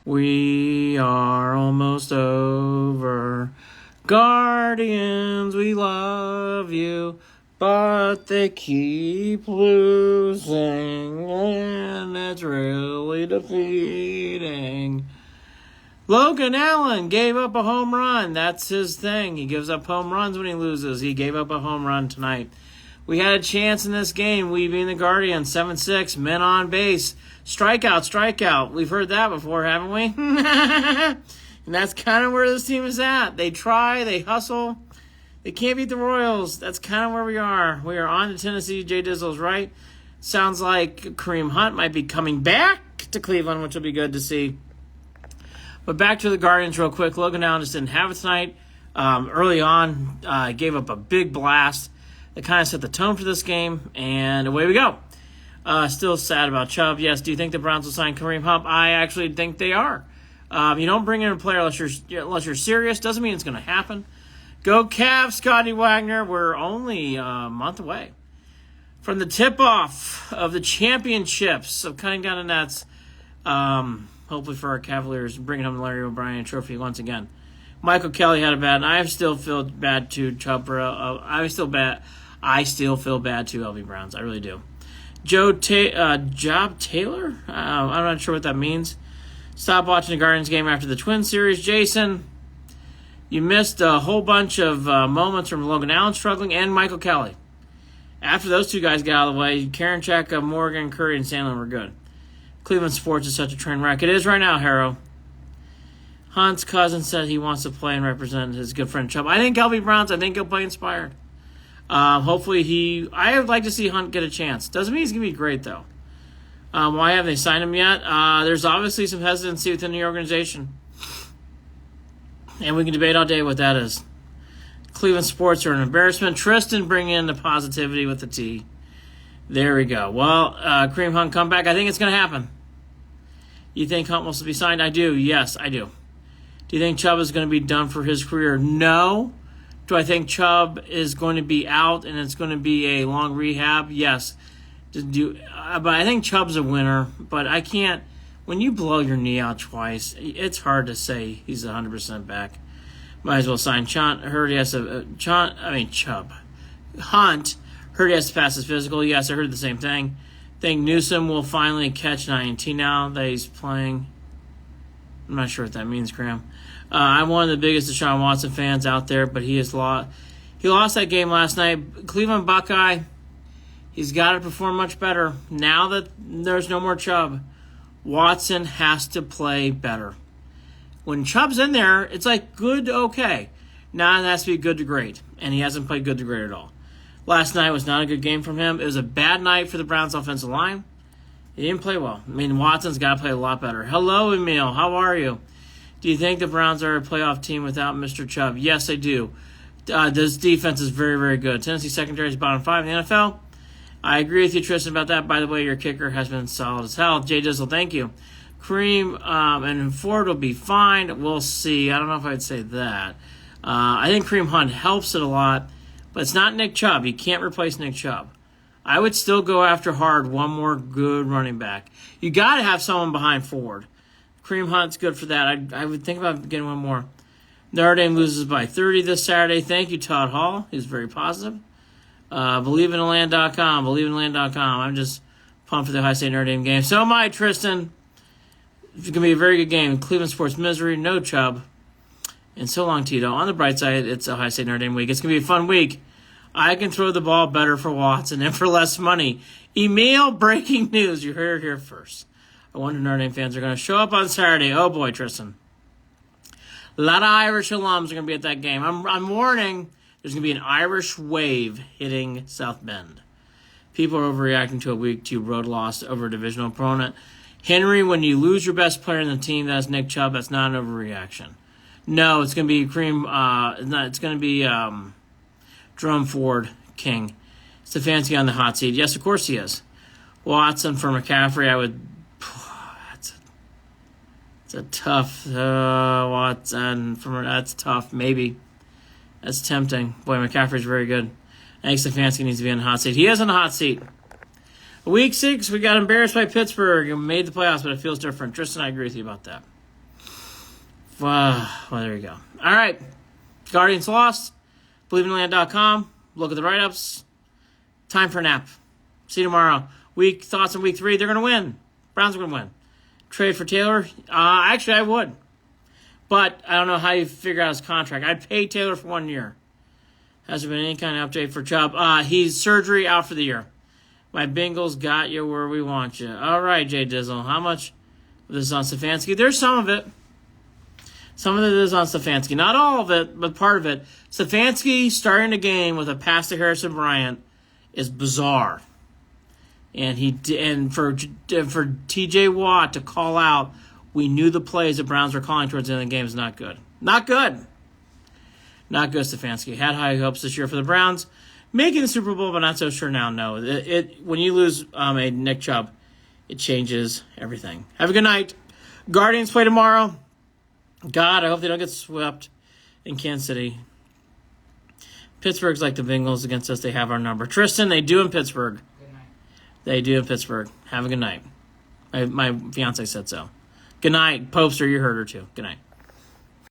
We are almost over. Guardians, we love you. But they keep losing, and it's really defeating. Logan Allen gave up a home run. That's his thing. He gives up home runs when he loses. He gave up a home run tonight. We had a chance in this game, we being the Guardians, 7-6, men on base. Strikeout. We've heard that before, haven't we? And that's kind of where this team is at. They try, they hustle. They can't beat the Royals. That's kind of where we are. We are on to Tennessee. Jay Dizzle's right. Sounds like Kareem Hunt might be coming back to Cleveland, which will be good to see. But back to the Guardians real quick. Logan Allen just didn't have it tonight. Early on, gave up a big blast that kind of set the tone for this game, and away we go. Still sad about Chubb. Yes, do you think the Browns will sign Kareem Hunt? I actually think they are. You don't bring in a player unless you're serious. Doesn't mean it's going to happen. Go Cavs, Scotty Wagner. We're only a month away from the tip-off of the championships of cutting down the nets. Hopefully for our Cavaliers, bringing home the Larry O'Brien Trophy once again. Michael Kelly had a bad, and I still feel bad to Chubb. I still feel bad to LV Browns. I really do. Job Taylor? I'm not sure what that means. Stop watching the Guardians game after the Twin series. Jason, you missed a whole bunch of moments from Logan Allen struggling and Michael Kelly. After those two guys got out of the way, Karinchak, Morgan, Curry, and Sandlin were good. Cleveland sports is such a train wreck. It is right now, Harrow. Hunt's cousin said he wants to play and represent his good friend Chubb. I think LV Browns, I think he'll play inspired. Hopefully I would like to see Hunt get a chance. Doesn't mean he's going to be great, though. Why haven't they signed him yet? There's obviously some hesitancy within the organization. And we can debate all day what that is. Cleveland sports are an embarrassment. Tristan bringing in the positivity with the T. There we go. Well, Kareem Hunt comeback. I think it's going to happen. You think Hunt wants to be signed? I do. Yes, I do. Do you think Chubb is going to be done for his career? No. Do I think Chubb is going to be out and it's going to be a long rehab? Yes. But I think Chubb's a winner. But I can't. When you blow your knee out twice, it's hard to say he's 100% back. Might as well sign Chubb. Hunt. Heard he has to pass his physical. Yes, I heard the same thing. Think Newsom will finally catch 19 now that he's playing. I'm not sure what that means, Graham. I'm one of the biggest Deshaun Watson fans out there, but he lost that game last night. Cleveland Buckeye, he's got to perform much better. Now that there's no more Chubb, Watson has to play better. When Chubb's in there, it's like good to okay. Now it has to be good to great, and he hasn't played good to great at all. Last night was not a good game from him. It was a bad night for the Browns offensive line. He didn't play well. I mean, Watson's got to play a lot better. Hello, Emil. How are you? Do you think the Browns are a playoff team without Mr. Chubb? Yes, I do. This defense is very, very good. Tennessee secondary is bottom 5 in the NFL. I agree with you, Tristan, about that. By the way, your kicker has been solid as hell. Jay Dizzle, thank you. Kareem and Ford will be fine. We'll see. I don't know if I'd say that. I think Kareem Hunt helps it a lot, but it's not Nick Chubb. You can't replace Nick Chubb. I would still go after hard one more good running back. You got to have someone behind Ford. Kareem Hunt's good for that. I would think about getting one more. Notre Dame loses by 30 this Saturday. Thank you, Todd Hall. He's very positive. BelieveInTheLand.com. BelieveInTheLand.com. I'm just pumped for the Ohio State Notre Dame game. So am I, Tristan. It's going to be a very good game. Cleveland sports misery. No Chubb. And so long, Tito. On the bright side, it's Ohio State Notre Dame week. It's going to be a fun week. I can throw the ball better for Watson and for less money. Emil, breaking news. You heard it here first. I wonder Notre Dame fans are going to show up on Saturday. Oh, boy, Tristan. A lot of Irish alums are going to be at that game. I'm warning, there's going to be an Irish wave hitting South Bend. People are overreacting to a week 2 road loss over a divisional opponent. Henry, when you lose your best player in the team, that's Nick Chubb, that's not an overreaction. No, it's going to be it's going to be Drum Ford King. Stefanski on the hot seat. Yes, of course he is. Watson for McCaffrey, I would... It's a tough Watson. That's tough, maybe. That's tempting. Boy, McCaffrey's very good. I think Stefanski needs to be on the hot seat. He is on the hot seat. Week 6, we got embarrassed by Pittsburgh and made the playoffs, but it feels different. Tristan, I agree with you about that. Well, there you go. All right. Guardians lost. BelievingLand.com. Look at the write-ups. Time for a nap. See you tomorrow. Thoughts on week 3. They're going to win. Browns are going to win. Trade for Taylor? Actually, I would. But I don't know how you figure out his contract. I'd pay Taylor for 1 year. Hasn't been any kind of update for Chubb. He's surgery out for the year. My Bengals got you where we want you. All right, Jay Dizzle. How much of this is on Stefanski? There's some of it. Some of it is on Stefanski. Not all of it, but part of it. Stefanski starting the game with a pass to Harrison Bryant is bizarre. And for T.J. Watt to call out, we knew the plays the Browns were calling towards the end of the game is not good. Not good. Not good, Stefanski. Had high hopes this year for the Browns. Making the Super Bowl, but not so sure now. No. When you lose a Nick Chubb, it changes everything. Have a good night. Guardians play tomorrow. God, I hope they don't get swept in Kansas City. Pittsburgh's like the Bengals against us. They have our number. Tristan, they do in Pittsburgh. Good night. They do in Pittsburgh. Have a good night. My fiance said so. Good night. Popester, you heard her too. Good night.